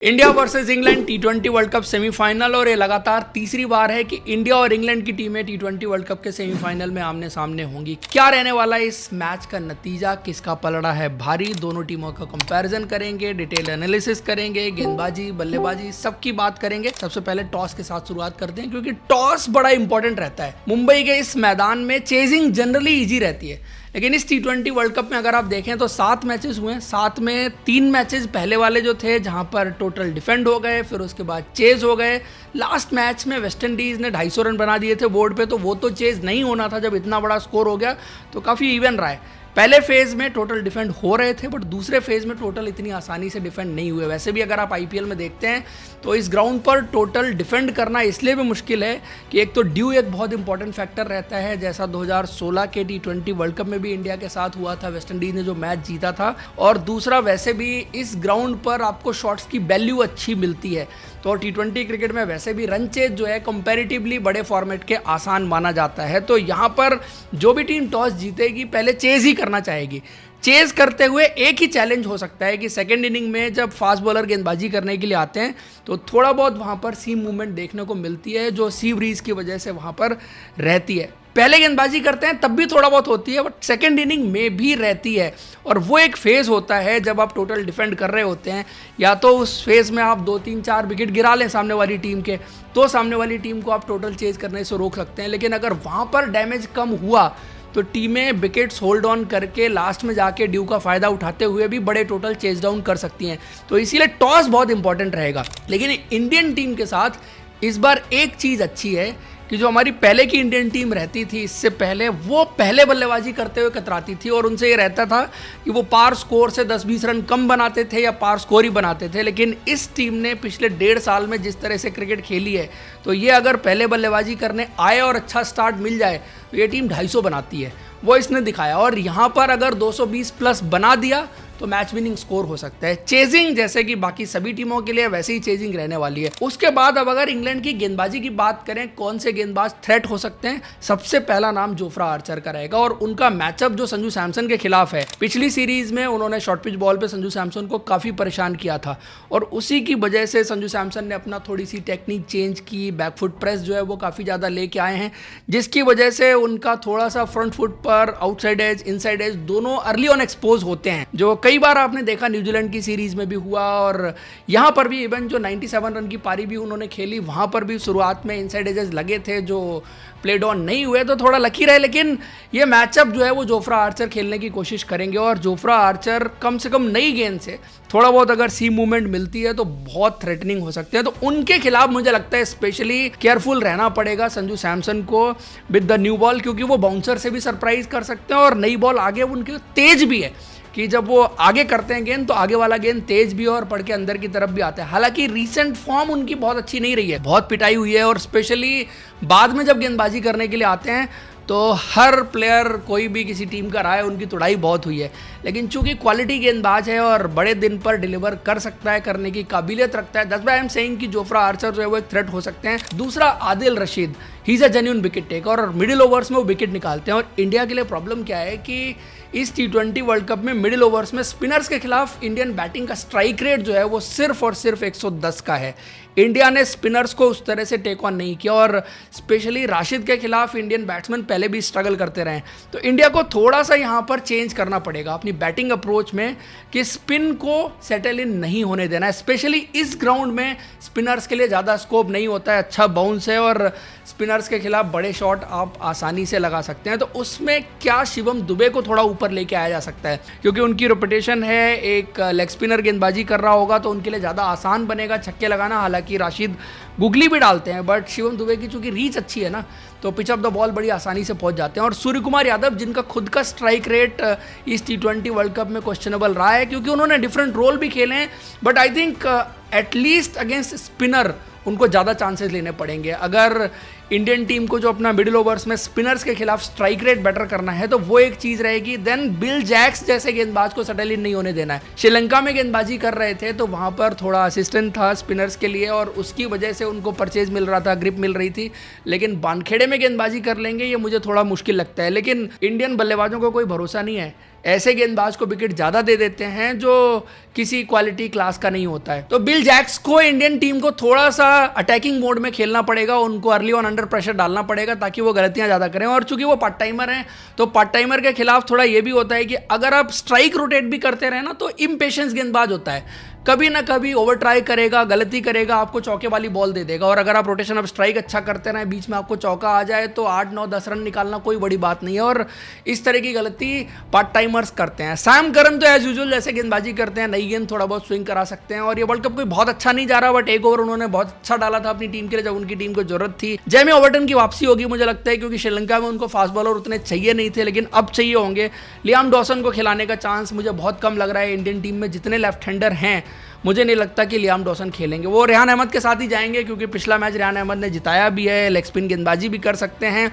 India versus England टी20 world cup semifinal. और ये लगातार तीसरी बार है कि इंडिया और इंग्लैंड की टीमें टी20 वर्ल्ड कप के सेमीफाइनल में आमने सामने होंगी। क्या रहने वाला है इस मैच का नतीजा, किसका पलड़ा है भारी, दोनों टीमों का कंपैरिजन करेंगे, डिटेल एनालिसिस करेंगे, गेंदबाजी बल्लेबाजी सबकी बात करेंगे। सबसे पहले टॉस के साथ शुरुआत करते हैं क्योंकि टॉस बड़ा इंपॉर्टेंट रहता है। मुंबई के इस मैदान में चेजिंग जनरली ईजी रहती है, लेकिन इस टी20 वर्ल्ड कप में अगर आप देखें तो 7 मैचेस हुए हैं। 7 में 3 मैचेस पहले वाले जो थे जहां पर टोटल डिफेंड हो गए, फिर उसके बाद चेज हो गए। लास्ट मैच में वेस्ट इंडीज़ ने 250 रन बना दिए थे बोर्ड पे, तो वो तो चेज नहीं होना था। जब इतना बड़ा स्कोर हो गया तो काफ़ी इवन रहा है। पहले फेज़ में टोटल डिफेंड हो रहे थे, बट दूसरे फेज़ में टोटल इतनी आसानी से डिफेंड नहीं हुए। वैसे भी अगर आप आईपीएल में देखते हैं तो इस ग्राउंड पर टोटल डिफेंड करना इसलिए भी मुश्किल है कि एक तो ड्यू एक बहुत इंपॉर्टेंट फैक्टर रहता है, जैसा 2016 के टी20 वर्ल्ड कप में भी इंडिया के साथ हुआ था, वेस्ट इंडीज़ ने जो मैच जीता था। और दूसरा वैसे भी इस ग्राउंड पर आपको शॉट्स की वैल्यू अच्छी मिलती है। तो टी20 क्रिकेट में वैसे भी रन चेज जो है कंपैरेटिवली बड़े फॉर्मेट के आसान माना जाता है। तो यहाँ पर जो भी टीम टॉस जीतेगी पहले चेज ही करना चाहेगी। चेज करते हुए एक ही चैलेंज हो सकता है कि सेकेंड इनिंग में जब फास्ट बॉलर गेंदबाजी करने के लिए आते हैं तो थोड़ा बहुत वहाँ पर सी मूवमेंट देखने को मिलती है, जो सी ब्रीज की वजह से वहाँ पर रहती है। पहले गेंदबाजी करते हैं तब भी थोड़ा बहुत होती है, बट सेकेंड इनिंग में भी रहती है। और वो एक फेज़ होता है जब आप टोटल डिफेंड कर रहे होते हैं, या तो उस फेज़ में आप 2-3-4 विकेट गिरा लें सामने वाली टीम के, तो सामने वाली टीम को आप टोटल चेज करने से रोक सकते हैं। लेकिन अगर वहाँ पर डैमेज कम हुआ तो टीमें विकेट्स होल्ड ऑन करके लास्ट में जाके ड्यू का फ़ायदा उठाते हुए भी बड़े टोटल चेज डाउन कर सकती हैं। तो इसीलिए टॉस बहुत इंपॉर्टेंट रहेगा। लेकिन इंडियन टीम के साथ इस बार एक चीज़ अच्छी है कि जो हमारी पहले की इंडियन टीम रहती थी इससे पहले, वो पहले बल्लेबाजी करते हुए कतराती थी और उनसे ये रहता था कि वो पार स्कोर से 10-20 रन कम बनाते थे या पार स्कोर ही बनाते थे। लेकिन इस टीम ने पिछले 1.5 साल में जिस तरह से क्रिकेट खेली है, तो ये अगर पहले बल्लेबाजी करने आए और अच्छा स्टार्ट मिल जाए तो ये टीम 250 बनाती है, वो इसने दिखाया। और यहाँ पर अगर 220 प्लस बना दिया तो मैच विनिंग स्कोर हो सकता है। चेजिंग जैसे कि बाकी सभी टीमों के लिए वैसे ही चेजिंग रहने वाली है। उसके बाद अब अगर इंग्लैंड की गेंदबाजी की बात करें, कौन से गेंदबाज थ्रेट हो सकते हैं, सबसे पहला नाम जोफ्रा आर्चर का रहेगा। और उनका मैचअप जो संजू सैमसन के खिलाफ है, पिछली सीरीज में उन्होंने शॉर्ट पिच बॉल पे संजू सैमसन को काफ़ी परेशान किया था और उसी की वजह से संजू सैमसन ने अपना थोड़ी सी टेक्निक चेंज की, बैकफुट प्रेस जो है वो काफ़ी ज़्यादा लेके आए हैं, जिसकी वजह से उनका थोड़ा सा फ्रंट फुट पर आउटसाइड एज इनसाइड एज दोनों अर्ली ऑन एक्सपोज होते हैं, जो कई बार आपने देखा न्यूजीलैंड की सीरीज में भी हुआ। और यहाँ पर भी इवन जो 97 रन की पारी भी उन्होंने खेली, वहाँ पर भी शुरुआत में इनसाइड एजेस लगे थे जो प्लेड ऑन नहीं हुए, तो थोड़ा लकी रहे। लेकिन ये मैचअप जो है वो जोफ्रा आर्चर खेलने की कोशिश करेंगे और जोफ्रा आर्चर कम से कम नई गेंद से थोड़ा बहुत अगर सी मूवमेंट मिलती है तो बहुत थ्रेटनिंग हो सकते हैं। तो उनके खिलाफ मुझे लगता है स्पेशली केयरफुल रहना पड़ेगा संजू सैमसन को विद द न्यू बॉल, क्योंकि वो बाउंसर से भी सरप्राइज कर सकते हैं और नई बॉल आगे उनके तेज भी है कि जब वो आगे करते हैं गेंद तो आगे वाला गेंद तेज भी है और पड़ के अंदर की तरफ भी आता है। हालांकि रीसेंट फॉर्म उनकी बहुत अच्छी नहीं रही है, बहुत पिटाई हुई है, और स्पेशली बाद में जब गेंदबाजी करने के लिए आते हैं तो हर प्लेयर कोई भी किसी टीम का रहा है, उनकी तुड़ाई बहुत हुई है। लेकिन चूंकि क्वालिटी गेंदबाज है और बड़े दिन पर डिलीवर कर सकता है, करने की काबिलियत रखता है, that's why I am saying कि जोफ्रा आर्चर जो है वो एक थ्रेट हो सकते हैं। दूसरा Adil Rashid, he is a genuine wicket taker और मिडिल ओवर्स में वो विकेट निकालते हैं। और इंडिया के लिए प्रॉब्लम क्या है कि इस टी20 वर्ल्ड कप में मिडिल ओवर्स में स्पिनर्स के खिलाफ इंडियन बैटिंग का स्ट्राइक रेट जो है वो सिर्फ और सिर्फ 110 का है। इंडिया ने स्पिनर्स को उस तरह से टेक ऑन नहीं किया और स्पेशली राशिद के खिलाफ इंडियन बैट्समैन पहले भी स्ट्रगल करते रहे। तो इंडिया को थोड़ा सा यहाँ पर चेंज करना पड़ेगा अपनी बैटिंग अप्रोच में कि स्पिन को सेटल इन नहीं होने देना है। स्पेशली इस ग्राउंड में स्पिनर्स के लिए ज़्यादा स्कोप नहीं होता है, अच्छा बाउंस है और स्पिनर्स के खिलाफ बड़े शॉट आप आसानी से लगा सकते हैं। तो उसमें क्या शिवम दुबे को थोड़ा ऊपर लेके आया जा सकता है, क्योंकि उनकी रेपुटेशन है, एक लेग स्पिनर गेंदबाजी कर रहा होगा तो उनके लिए ज़्यादा आसान बनेगा छक्के लगाना। हालांकि राशिद गुगली भी डालते हैं, बट शिवम दुबे की चूंकि रीच अच्छी है ना, तो पिच ऑफ द बॉल बड़ी आसानी से पहुंच जाते हैं। और सूर्य कुमार यादव, जिनका खुद का स्ट्राइक रेट इस टी20 वर्ल्ड कप में क्वेश्चनेबल रहा है क्योंकि उन्होंने डिफरेंट रोल भी खेले हैं, but I think at least against spinner उनको ज़्यादा चांसेस लेने पड़ेंगे। अगर इंडियन टीम को जो अपना मिडिल ओवर्स में स्पिनर्स के खिलाफ स्ट्राइक रेट बेटर करना है तो वो एक चीज रहेगी। देन बिल जैक्स जैसे गेंदबाज को सेटल इन नहीं होने देना है। श्रीलंका में गेंदबाजी कर रहे थे तो वहां पर थोड़ा असिस्टेंट था स्पिनर्स के लिए और उसकी वजह से उनको परचेज मिल रहा था, ग्रिप मिल रही थी। लेकिन वानखेड़े में गेंदबाजी कर लेंगे ये मुझे थोड़ा मुश्किल लगता है। लेकिन इंडियन बल्लेबाजों को कोई भरोसा नहीं है, ऐसे गेंदबाज को विकेट ज्यादा दे देते हैं जो किसी क्वालिटी क्लास का नहीं होता है। तो बिल जैक्स को इंडियन टीम को थोड़ा सा अटैकिंग मोड में खेलना पड़ेगा, उनको अर्ली ऑन अंडर प्रेशर डालना पड़ेगा ताकि वो गलतियां ज्यादा करें। और चूंकि वो पार्ट टाइमर हैं तो पार्ट टाइमर के खिलाफ थोड़ा ये भी होता है कि अगर आप स्ट्राइक रोटेट भी करते रहे ना तो इम्पेशेंस गेंदबाज होता है, कभी ना कभी ओवर ट्राई करेगा, गलती करेगा, आपको चौके वाली बॉल दे देगा। और अगर आप रोटेशन ऑफ स्ट्राइक अच्छा करते रहे, बीच में आपको चौका आ जाए तो 8 9 10 रन निकालना कोई बड़ी बात नहीं है। और इस तरह की गलती पार्ट टाइमर्स करते हैं। सैम करन तो एज यूजुअल जैसे गेंदबाजी करते हैं, नई गेंद थोड़ा बहुत स्विंग करा सकते हैं। और ये वर्ल्ड कप कोई बहुत अच्छा नहीं जा रहा, बट एक ओवर उन्होंने बहुत अच्छा डाला था अपनी टीम के लिए जब उनकी टीम को जरूरत थी। जेमी ओवर्टन की वापसी होगी मुझे लगता है, क्योंकि श्रीलंका में उनको फास्ट बॉलर उतने चाहिए नहीं थे लेकिन अब चाहिए होंगे। लियाम डॉसन को खिलाने का चांस मुझे बहुत कम लग रहा है। इंडियन टीम में जितने लेफ्ट हैंडर हैं मुझे नहीं लगता कि लियाम डॉसन खेलेंगे। वो रेहान अहमद के साथ ही जाएंगे क्योंकि पिछला मैच रेहान अहमद ने जिताया भी है, लेग स्पिन गेंदबाजी भी कर सकते हैं।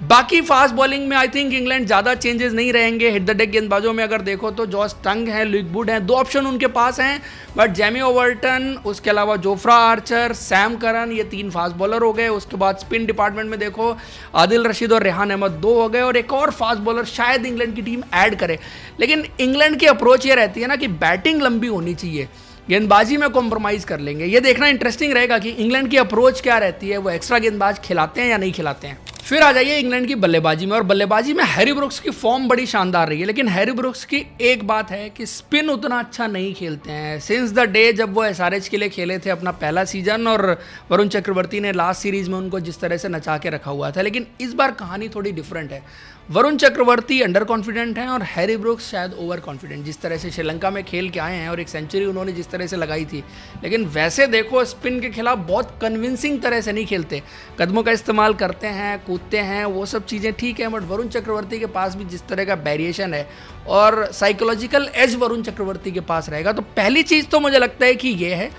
बाकी फास्ट बॉलिंग में आई थिंक इंग्लैंड ज़्यादा चेंजेस नहीं रहेंगे। हिट द डेक गेंदबाजों में अगर देखो तो जॉस टंग है, लुक वुड हैं, 2 ऑप्शन उनके पास हैं। बट जेमी ओवर्टन, उसके अलावा जोफ्रा आर्चर, सैम करन, ये 3 फास्ट बॉलर हो गए। उसके बाद स्पिन डिपार्टमेंट में देखो आदिल रशीद और रेहान अहमद 2 हो गए और एक और फास्ट बॉलर शायद इंग्लैंड की टीम ऐड करे। लेकिन इंग्लैंड की अप्रोच ये रहती है ना कि बैटिंग लंबी होनी चाहिए, गेंदबाजी में कॉम्प्रोमाइज़ कर लेंगे। ये देखना इंटरेस्टिंग रहेगा कि इंग्लैंड की अप्रोच क्या रहती है, वो एक्स्ट्रा गेंदबाज खिलाते हैं या नहीं खिलाते हैं। फिर आ जाइए इंग्लैंड की बल्लेबाजी में, और बल्लेबाजी में हैरी ब्रुक्स की फॉर्म बड़ी शानदार रही है। लेकिन हैरी ब्रुक्स की एक बात है कि स्पिन उतना अच्छा नहीं खेलते हैं। सिंस द डे जब वो एसआरएच के लिए खेले थे अपना पहला सीजन, और वरुण चक्रवर्ती ने लास्ट सीरीज में उनको जिस तरह से नचा के रखा हुआ था, लेकिन इस बार कहानी थोड़ी डिफरेंट है। वरुण चक्रवर्ती अंडर कॉन्फिडेंट हैं और हैरी ब्रुक्स शायद ओवर कॉन्फिडेंट। जिस तरह से श्रीलंका में खेल के आए हैं और एक सेंचुरी उन्होंने जिस तरह से लगाई थी, लेकिन वैसे देखो स्पिन के खिलाफ बहुत कन्विंसिंग तरह से नहीं खेलते। कदमों का इस्तेमाल करते हैं, कूदते हैं, वो सब चीज़ें ठीक हैं, बट वरुण चक्रवर्ती के पास भी जिस तरह का वेरिएशन है और साइकोलॉजिकल एज वरुण चक्रवर्ती के पास रहेगा। तो पहली चीज़ तो मुझे लगता है कि ये है।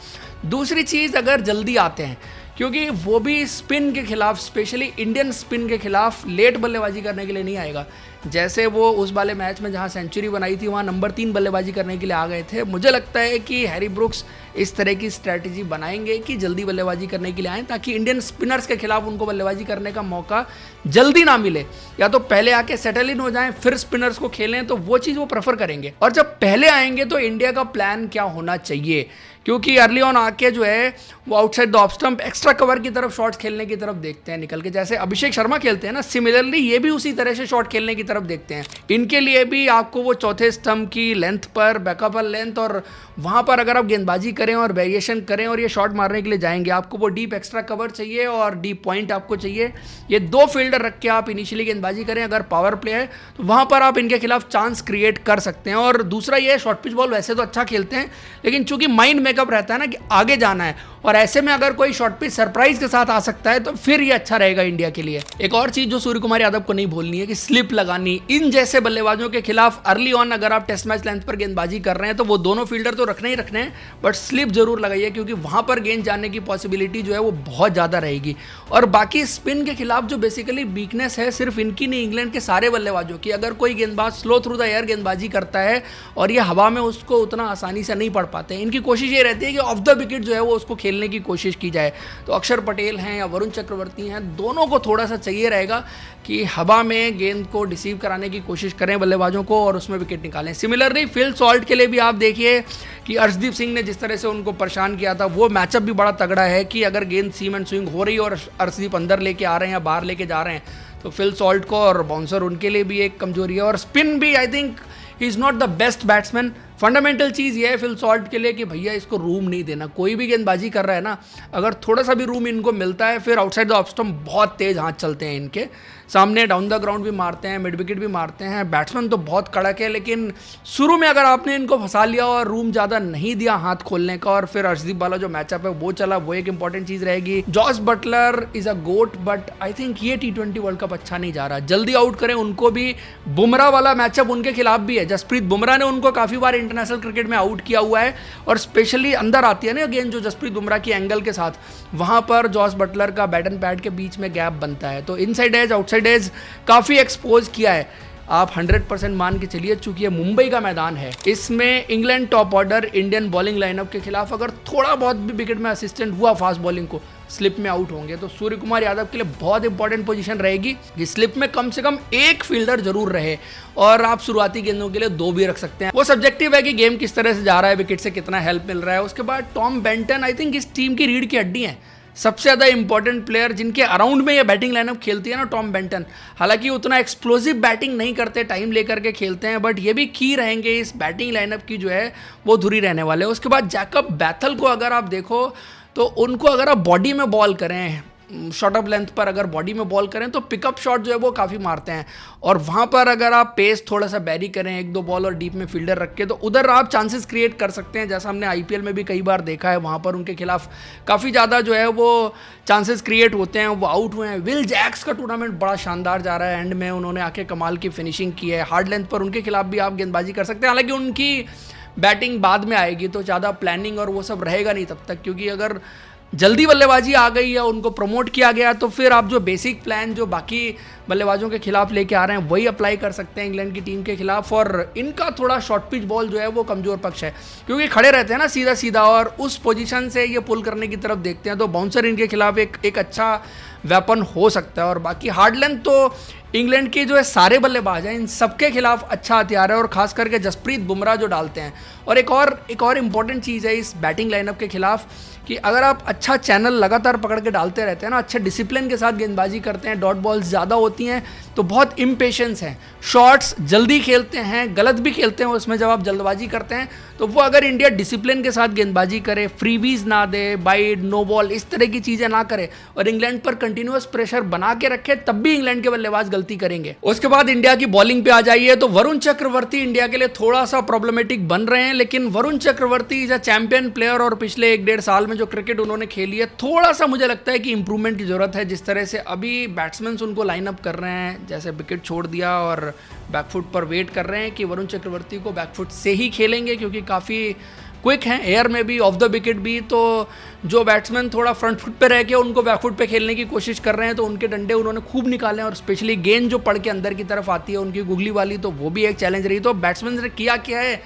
दूसरी चीज़, अगर जल्दी आते हैं, क्योंकि वो भी स्पिन के खिलाफ, स्पेशली इंडियन स्पिन के खिलाफ लेट बल्लेबाजी करने के लिए नहीं आएगा। जैसे वो उस वाले मैच में जहां सेंचुरी बनाई थी वहां नंबर 3 बल्लेबाजी करने के लिए आ गए थे। मुझे लगता है कि हैरी ब्रुक्स इस तरह की स्ट्रैटेजी बनाएंगे कि जल्दी बल्लेबाजी करने के लिए आएँ, ताकि इंडियन स्पिनर्स के खिलाफ उनको बल्लेबाजी करने का मौका जल्दी ना मिले। या तो पहले आके सेटल इन हो जाएं फिर स्पिनर्स को खेलें, तो वो चीज़ वो प्रेफर करेंगे। और जब पहले आएंगे तो इंडिया का प्लान क्या होना चाहिए, क्योंकि अर्ली ऑन आके जो है वो outside the off stump extra cover की तरफ शॉट्स खेलने की तरफ देखते हैं निकल के, जैसे अभिषेक शर्मा खेलते हैं ना, सिमिलरली ये भी उसी तरह से शॉट खेलने की तरफ देखते हैं। इनके लिए भी आपको वो चौथे स्टंप की लेंथ पर बैकअप लेंथ, और वहाँ पर अगर आप गेंदबाजी करें और वेरिएशन करें और ये शॉट मारने के लिए जाएंगे, आपको वो डीप एक्स्ट्रा कवर चाहिए और डीप पॉइंट आपको चाहिए। ये 2 फील्डर रख के आप इनिशियली गेंदबाजी करें। अगर पावर प्ले है तो वहाँ पर आप इनके खिलाफ चांस क्रिएट कर सकते हैं। और दूसरा ये, शॉर्ट पिच बॉल वैसे तो अच्छा खेलते हैं, लेकिन चूंकि माइंड मेकअप रहता है ना कि आगे जाना है, और ऐसे में अगर कोई शॉर्ट पिच सरप्राइज के साथ आ सकता है तो फिर ये अच्छा रहेगा इंडिया के लिए। एक और चीज जो सूर्य कुमार यादव को नहीं भूलनी है कि स्लिप लगानी। इन जैसे बल्लेबाजों के खिलाफ अर्ली ऑन अगर आप टेस्ट मैच लेंथ पर गेंदबाजी कर रहे हैं तो वो दोनों फील्डर तो रखने ही रखने हैं, बट स्लिप जरूर लगाइए, क्योंकि वहां पर गेंद जाने की पॉसिबिलिटी जो है वो बहुत ज्यादा रहेगी। और बाकी स्पिन के खिलाफ जो बेसिकली वीकनेस है सिर्फ इनकी नहीं, इंग्लैंड के सारे बल्लेबाजों की, अगर कोई गेंदबाज स्लो थ्रू द एयर गेंदबाजी करता है और ये हवा में उसको उतना आसानी से नहीं पढ़ पाते, इनकी कोशिश ये रहती है कि ऑफ द विकेट जो है वो उसको खेलने की कोशिश की जाए। तो अक्षर पटेल हैं या वरुण चक्रवर्ती हैं, दोनों को थोड़ा सा चाहिए रहेगा कि हवा में गेंद को डिसीव कराने की कोशिश करें बल्लेबाजों को और उसमें विकेट निकालें। सिमिलरली फिल सॉल्ट के लिए भी आप देखिए कि अर्शदीप सिंह ने जिस तरह से उनको परेशान किया था, वो मैचअप भी बड़ा तगड़ा है कि अगर गेंद सीम एंड स्विंग हो रही है और अर्शदीप अंदर लेके आ रहे हैं या बाहर लेके जा रहे हैं, तो फिल सॉल्ट को और बाउंसर उनके लिए भी एक कमजोरी है। और स्पिन भी I think he is not the best batsman. Fundamental चीज़ ये है फिल सॉल्ट के लिए कि भैया इसको रूम नहीं देना। कोई भी गेंदबाजी कर रहा है ना, अगर थोड़ा सा भी रूम इनको मिलता है, फिर आउटसाइड द ऑफ स्टंप बहुत तेज़ हाथ चलते हैं इनके सामने, डाउन द ग्राउंड भी मारते हैं, मिड विकेट भी मारते हैं। बैट्समैन तो बहुत कड़क है, लेकिन शुरू में अगर आपने इनको फंसा लिया और रूम ज़्यादा नहीं दिया हाथ खोलने का, और फिर अर्शदीप वाला जो मैचअप है वो चला, वो एक इंपॉर्टेंट चीज़ रहेगी। Jos Buttler is a GOAT, but I think ये T20 वर्ल्ड कप अच्छा नहीं जा रहा, जल्दी आउट करें उनको भी। बुमराह वाला मैचअप उनके खिलाफ भी है, जसप्रीत बुमराह ने उनको काफ़ी बार इंटरनेशनल क्रिकेट में आउट किया हुआ है, और स्पेशली अंदर आती है ना गेंद जो जसप्रीत बुमराह की एंगल के साथ, वहां पर जॉस बटलर का बैट एंड पैड के बीच में गैप बनता है। तो इनसाइड एज आउटसाइड एज काफ़ी एक्सपोज किया है। आप 100% मान के चलिए, चूंकि ये मुंबई का मैदान है, इसमें England top order Indian bowling lineup के खिलाफ अगर थोड़ा बहुत भी विकेट में असिस्टेंट हुआ फास्ट बॉलिंग को, स्लिप में आउट होंगे, तो सूर्य कुमार यादव के लिए बहुत इंपॉर्टेंट पोजीशन रहेगी कि स्लिप में कम से कम एक फील्डर जरूर रहे, और आप शुरुआती गेंदों के लिए 2 भी रख सकते हैं। वो सब्जेक्टिव है कि गेम किस तरह से जा रहा है, विकेट से कितना हेल्प मिल रहा है। उसके बाद टॉम बेंटन आई थिंक इस टीम की रीढ़ की हड्डी है, सबसे ज़्यादा इंपॉर्टेंट प्लेयर जिनके अराउंड में ये बैटिंग लाइनअप खेलती है ना, टॉम बेंटन। हालांकि उतना एक्सप्लोसिव बैटिंग नहीं करते, टाइम लेकर के खेलते हैं, बट ये भी की रहेंगे इस बैटिंग लाइनअप की जो है वो धुरी रहने वाले हैं। उसके बाद जैकब बैथल को अगर आप देखो तो उनको अगर आप बॉडी में बॉल करें, शॉर्ट ऑफ लेंथ पर अगर बॉडी में बॉल करें तो पिकअप शॉट जो है वो काफ़ी मारते हैं, और वहाँ पर अगर आप पेस थोड़ा सा बैरी करें, 1-2 बॉल और डीप में फील्डर रख के, तो उधर आप चांसेस क्रिएट कर सकते हैं, जैसा हमने आईपीएल में भी कई बार देखा है। वहाँ पर उनके खिलाफ काफ़ी ज़्यादा जो है वो चांसेस क्रिएट होते हैं, वो आउट हुए हैं। विल जैक्स का टूर्नामेंट बड़ा शानदार जा रहा है, एंड में उन्होंने आके कमाल की फिनिशिंग की है। हार्ड लेंथ पर उनके खिलाफ भी आप गेंदबाजी कर सकते हैं, हालांकि उनकी बैटिंग बाद में आएगी तो ज़्यादा प्लानिंग और वो सब रहेगा नहीं तब तक, क्योंकि अगर जल्दी बल्लेबाजी आ गई या उनको प्रमोट किया गया तो फिर आप जो बेसिक प्लान जो बाकी बल्लेबाजों के खिलाफ लेके आ रहे हैं वही अप्लाई कर सकते हैं इंग्लैंड की टीम के खिलाफ। और इनका थोड़ा शॉर्ट पिच बॉल जो है वो कमज़ोर पक्ष है, क्योंकि खड़े रहते हैं ना सीधा सीधा, और उस पोजीशन से ये पुल करने की तरफ देखते हैं, तो बाउंसर इनके खिलाफ एक अच्छा वेपन हो सकता है। और बाकी हार्ड लेंथ तो इंग्लैंड के जो है सारे बल्लेबाज हैं, इन सबके खिलाफ अच्छा हथियार है, और खास करके जसप्रीत बुमराह जो डालते हैं। और एक और इंपॉर्टेंट चीज़ है इस बैटिंग लाइनअप के खिलाफ कि अगर आप अच्छा चैनल लगातार पकड़ के डालते रहते हैं ना, अच्छे डिसिप्लिन के साथ गेंदबाजी करते हैं, डॉट बॉल्स ज़्यादा होती हैं, तो बहुत इम्पेशेंस हैं, शॉट्स जल्दी खेलते हैं, गलत भी खेलते हैं उसमें जब आप जल्दबाजी करते हैं, तो वो अगर इंडिया डिसिप्लिन के साथ गेंदबाजी करे, फ्रीबीज ना दे, बाइड, नो बॉल, इस तरह की चीज़ें ना करे, और इंग्लैंड पर कंटिन्यूअस प्रेशर बना के रखे, तब भी इंग्लैंड के बल्लेबाज गलती करेंगे। उसके बाद इंडिया की बॉलिंग पे आ जाइए तो वरुण चक्रवर्ती इंडिया के लिए थोड़ा सा प्रॉब्लमेटिक बन रहे हैं, लेकिन Varun Chakravarthy is a champion player, और पिछले 1-1.5 साल में जो क्रिकेट उन्होंने खेली है, थोड़ा सा मुझे लगता है कि इंप्रूवमेंट की जरूरत है। जिस तरह से अभी बैट्समैन उनको लाइन अप कर रहे हैं, जैसे विकेट छोड़ दिया और बैकफुट पर वेट कर रहे हैं कि वरुण चक्रवर्ती को बैकफुट से ही खेलेंगे, क्योंकि काफ़ी क्विक हैं एयर में भी, ऑफ द विकेट भी। तो जो बैट्समैन थोड़ा फ्रंट फुट पे रह के उनको बैकफुट पे खेलने की कोशिश कर रहे हैं, तो उनके डंडे उन्होंने खूब निकाले हैं, और स्पेशली गेंद जो पड़ के अंदर की तरफ आती है उनकी गुगली वाली, तो वो भी एक चैलेंज रही। तो बैट्समैन ने किया क्या है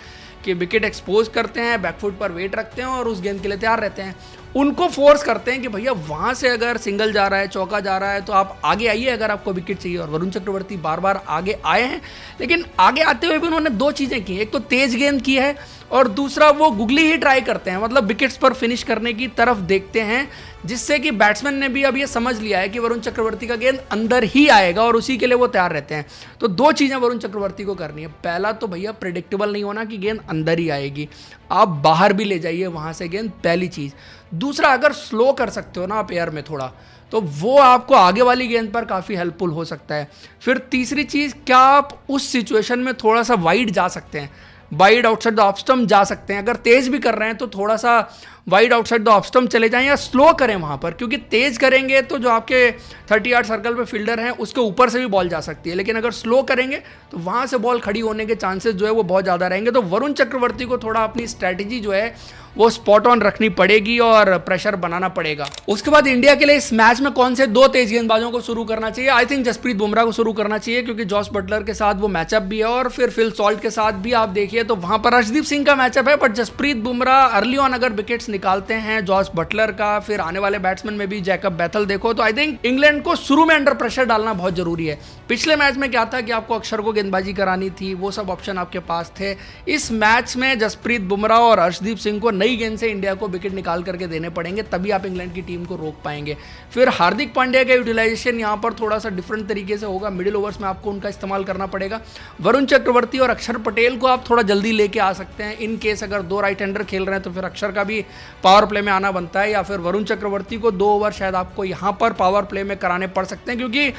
कि विकेट एक्सपोज करते हैं, बैकफुट पर वेट रखते हैं और उस गेंद के लिए तैयार रहते हैं। उनको फोर्स करते हैं कि भैया वहाँ से अगर सिंगल जा रहा है, चौका जा रहा है, तो आप आगे आइए अगर आपको विकेट चाहिए। और वरुण चक्रवर्ती बार बार आगे आए हैं, लेकिन आगे आते हुए भी उन्होंने 2 चीज़ें की, एक तो तेज गेंद की है, और दूसरा वो गुगली ही ट्राई करते हैं, मतलब विकेट्स पर फिनिश करने की तरफ देखते हैं, जिससे कि बैट्समैन ने भी अब ये समझ लिया है कि वरुण चक्रवर्ती का गेंद अंदर ही आएगा, और उसी के लिए वो तैयार रहते हैं। तो 2 चीज़ें वरुण चक्रवर्ती को करनी है। पहला तो भैया प्रेडिक्टेबल नहीं होना कि गेंद अंदर ही आएगी, आप बाहर भी ले जाइए वहाँ से गेंद, पहली चीज़। दूसरा, अगर स्लो कर सकते हो ना आप एयर में थोड़ा, तो वो आपको आगे वाली गेंद पर काफ़ी हेल्पफुल हो सकता है। फिर तीसरी चीज़, क्या आप उस सिचुएशन में थोड़ा सा वाइड जा सकते हैं, wide outside the off stump जा सकते हैं। अगर तेज भी कर रहे हैं तो थोड़ा सा wide outside the off stump चले जाएं, या स्लो करें वहाँ पर, क्योंकि तेज करेंगे तो जो आपके 30 यार्ड सर्कल पे फील्डर हैं उसके ऊपर से भी बॉल जा सकती है, लेकिन अगर स्लो करेंगे तो वहाँ से बॉल खड़ी होने के चांसेस जो है वो बहुत ज़्यादा रहेंगे। तो वरुण चक्रवर्ती को थोड़ा अपनी स्ट्रैटेजी जो है वो स्पॉट ऑन रखनी पड़ेगी और प्रेशर बनाना पड़ेगा। उसके बाद इंडिया के लिए इस मैच में कौन से 2 तेज गेंदबाजों को शुरू करना चाहिए? आई थिंक जसप्रीत बुमराह को शुरू करना चाहिए, क्योंकि जॉस बटलर के साथ वो मैचअप भी है, और फिर फिल सॉल्ट के साथ भी आप देखिए तो वहाँ पर अर्शदीप सिंह का मैचअप है, but Jasprit Bumrah early on अगर विकेट्स निकालते हैं जॉस बटलर का, फिर आने वाले बैट्समैन में भी जैकब बैथल देखो, तो आई थिंक इंग्लैंड को शुरू में अंडर प्रेशर डालना बहुत जरूरी है। पिछले मैच में क्या था कि आपको अक्षर को गेंदबाजी करानी थी, वो सब ऑप्शन आपके पास थे। इस मैच में जसप्रीत बुमराह और अर्शदीप सिंह को नई गेंद से इंडिया को विकेट निकाल करके देने पड़ेंगे, तभी आप इंग्लैंड की टीम को रोक पाएंगे। फिर हार्दिक पांड्या का यूटिलाइजेशन यहाँ पर थोड़ा सा डिफरेंट तरीके से होगा, मिडिल ओवर्स में आपको उनका इस्तेमाल करना पड़ेगा। वरुण चक्रवर्ती और अक्षर पटेल को आप थोड़ा जल्दी लेके आ सकते हैं, इन केस अगर 2 राइट हैंडर खेल रहे हैं तो फिर अक्षर का भी पावर प्ले में आना बनता है, या फिर वरुण चक्रवर्ती को 2 ओवर शायद आपको यहाँ पर पावर प्ले में कराने पड़ सकते हैं, क्योंकि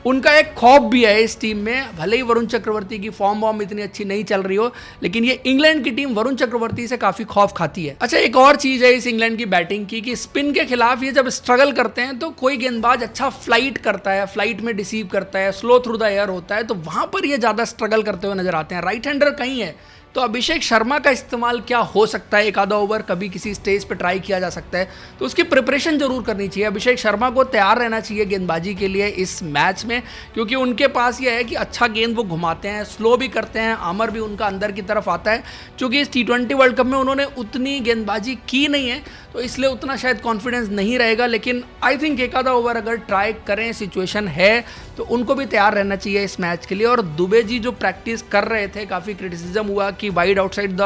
उनका एक खौफ भी है इस टीम में। भले ही वरुण चक्रवर्ती की फॉर्म इतनी अच्छी नहीं चल रही हो, लेकिन ये इंग्लैंड की टीम वरुण चक्रवर्ती से काफ़ी खौफ खाती है। अच्छा, एक और चीज़ है इस इंग्लैंड की बैटिंग की कि स्पिन के खिलाफ ये जब स्ट्रगल करते हैं तो कोई गेंदबाज अच्छा फ्लाइट करता है, फ्लाइट में डिसीव करता है, स्लो थ्रू द एयर होता है, तो वहाँ पर ये ज़्यादा स्ट्रगल करते हुए नजर आते हैं। राइट हैंडर कहीं है तो अभिषेक शर्मा का इस्तेमाल क्या हो सकता है, एक आधा ओवर कभी किसी स्टेज पे ट्राई किया जा सकता है, तो उसकी प्रिपरेशन जरूर करनी चाहिए। अभिषेक शर्मा को तैयार रहना चाहिए गेंदबाजी के लिए इस मैच में, क्योंकि उनके पास ये है कि अच्छा गेंद वो घुमाते हैं, स्लो भी करते हैं, आमर भी उनका अंदर की तरफ आता है। चूंकि इस T20 वर्ल्ड कप में उन्होंने उतनी गेंदबाजी की नहीं है, तो इसलिए उतना शायद कॉन्फिडेंस नहीं रहेगा, लेकिन आई थिंक एक आधा ओवर अगर ट्राई करें, सिचुएशन है तो उनको भी तैयार रहना चाहिए इस मैच के लिए। और दुबे जी जो प्रैक्टिस कर रहे थे, काफ़ी क्रिटिसिज्म हुआ कि wide outside the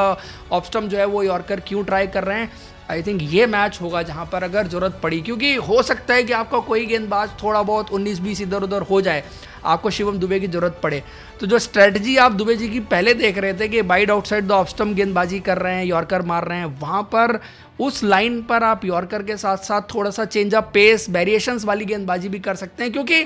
off stump जो है वो यॉर्कर क्यों ट्राई कर रहे हैं। आई थिंक ये मैच होगा जहां पर अगर जरूरत पड़ी, क्योंकि हो सकता है कि आपका कोई गेंदबाज थोड़ा बहुत 19-20 इधर उधर हो जाए, आपको शिवम दुबे की जरूरत पड़े। तो जो स्ट्रेटजी आप दुबे जी की पहले देख रहे थे कि wide outside the off stump गेंदबाजी कर रहे हैं, यॉर्कर मार रहे हैं, वहाँ पर उस लाइन पर आप यॉर्कर के साथ साथ थोड़ा सा चेंज ऑफ पेस, वेरिएशंस वाली गेंदबाजी भी कर सकते हैं। क्योंकि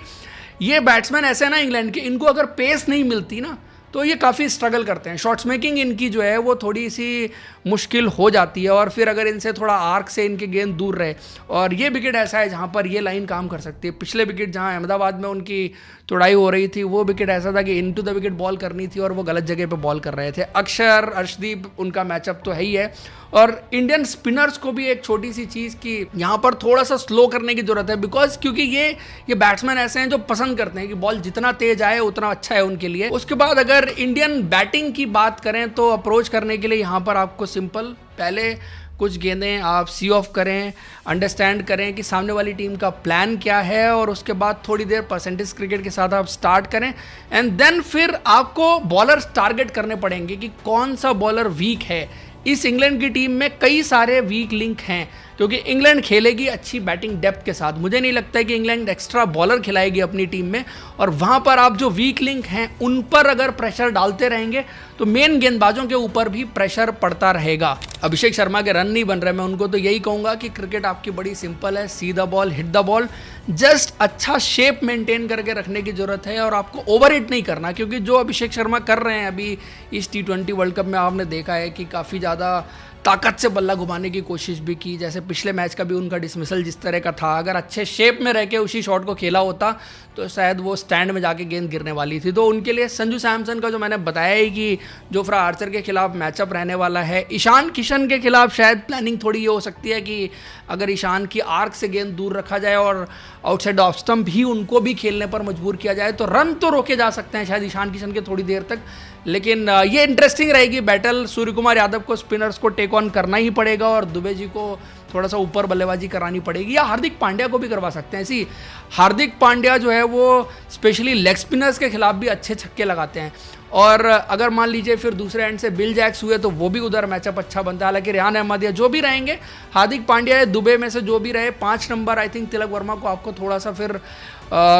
ये बैट्समैन ऐसे हैं ना इंग्लैंड के, इनको अगर पेस नहीं मिलती ना तो ये काफ़ी स्ट्रगल करते हैं। शॉट्स मेकिंग इनकी जो है वो थोड़ी सी मुश्किल हो जाती है, और फिर अगर इनसे थोड़ा आर्क से इनके गेंद दूर रहे, और ये विकेट ऐसा है जहाँ पर ये लाइन काम कर सकती है। पिछले विकेट जहाँ अहमदाबाद में उनकी तोड़ाई हो रही थी, वो विकेट ऐसा था कि इनटू द विकेट बॉल करनी थी और वो गलत जगह पे बॉल कर रहे थे। अक्षर, अर्शदीप, उनका मैचअप तो है ही है। और इंडियन स्पिनर्स को भी एक छोटी सी चीज़ की यहाँ पर थोड़ा सा स्लो करने की जरूरत है, बिकॉज क्योंकि ये बैट्समैन ऐसे हैं जो पसंद करते हैं कि बॉल जितना तेज आए उतना अच्छा है उनके लिए। उसके बाद अगर इंडियन बैटिंग की बात करें तो अप्रोच करने के लिए यहाँ पर आपको सिंपल पहले कुछ गेंदें आप सी ऑफ करें, अंडरस्टैंड करें कि सामने वाली टीम का प्लान क्या है, और उसके बाद थोड़ी देर परसेंटेज क्रिकेट के साथ आप स्टार्ट करें, एंड देन फिर आपको बॉलर्स टारगेट करने पड़ेंगे कि कौन सा बॉलर वीक है। इस इंग्लैंड की टीम में कई सारे वीक लिंक हैं, क्योंकि इंग्लैंड खेलेगी अच्छी बैटिंग डेप्थ के साथ। मुझे नहीं लगता है कि इंग्लैंड एक्स्ट्रा बॉलर खिलाएगी अपनी टीम में, और वहाँ पर आप जो वीक लिंक हैं उन पर अगर प्रेशर डालते रहेंगे तो मेन गेंदबाजों के ऊपर भी प्रेशर पड़ता रहेगा। अभिषेक शर्मा के रन नहीं बन रहे, मैं उनको तो यही कहूँगा कि क्रिकेट आपकी बड़ी सिंपल है, see the ball, hit the ball, just अच्छा शेप मेंटेन करके रखने की जरूरत है, और आपको ओवर हिट नहीं करना। क्योंकि जो अभिषेक शर्मा कर रहे हैं अभी इस T20 वर्ल्ड कप में, आपने देखा है कि काफ़ी ज़्यादा ताकत से बल्ला घुमाने की कोशिश भी की। जैसे पिछले मैच का भी उनका डिसमिसल जिस तरह का था, अगर अच्छे शेप में रह के उसी शॉट को खेला होता तो शायद वो स्टैंड में जाके गेंद गिरने वाली थी। तो उनके लिए संजू सैमसन का जो मैंने बताया ही कि जोफ्रा आर्चर के खिलाफ मैचअप रहने वाला है। ईशान किशन के खिलाफ शायद प्लानिंग थोड़ी ये हो सकती है कि अगर ईशान की आर्क से गेंद दूर रखा जाए और आउटसाइड ऑफ स्टंप भी उनको भी खेलने पर मजबूर किया जाए तो रन तो रोके जा सकते हैं शायद ईशान किशन के थोड़ी देर तक। लेकिन ये इंटरेस्टिंग रहेगी बैटल। सूर्य कुमार यादव को स्पिनर्स को टेक ऑन करना ही पड़ेगा, और दुबे जी को थोड़ा सा ऊपर बल्लेबाजी करानी पड़ेगी, या हार्दिक पांड्या को भी करवा सकते हैं। ऐसी हार्दिक पांड्या जो है वो स्पेशली लेग स्पिनर्स के खिलाफ भी अच्छे छक्के लगाते हैं, और अगर मान लीजिए फिर दूसरे एंड से बिल जैक्स हुए तो वो भी उधर मैचअप अच्छा बनता है। हालांकि रेहान अहमद या जो भी रहेंगे, हार्दिक पांड्या दुबे में से जो भी रहे, 5 number I think Tilak Varma को आपको थोड़ा सा फिर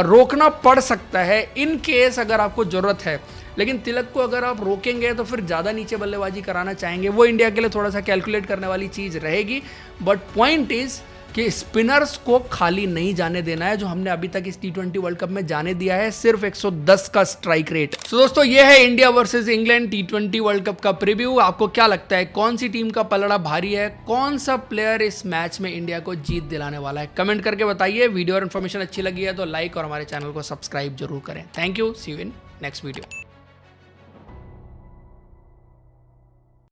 रोकना पड़ सकता है इन केस अगर आपको ज़रूरत है। लेकिन तिलक को अगर आप रोकेंगे तो फिर ज़्यादा नीचे बल्लेबाजी कराना चाहेंगे, वो इंडिया के लिए थोड़ा सा कैलकुलेट करने वाली चीज़ रहेगी। बट पॉइंट इज़ कि स्पिनर्स को खाली नहीं जाने देना है, जो हमने अभी तक इस T20 वर्ल्ड कप में जाने दिया है, सिर्फ 110 का स्ट्राइक रेट। तो दोस्तों ये है India versus England T20 world cup का प्रीव्यू। आपको क्या लगता है कौन सी टीम का पलड़ा भारी है, कौन सा प्लेयर इस मैच में इंडिया को जीत दिलाने वाला है? कमेंट करके बताइए। वीडियो और इन्फॉर्मेशन अच्छी लगी है तो लाइक और हमारे चैनल को सब्सक्राइब जरूर करें। Thank you, see you in next video.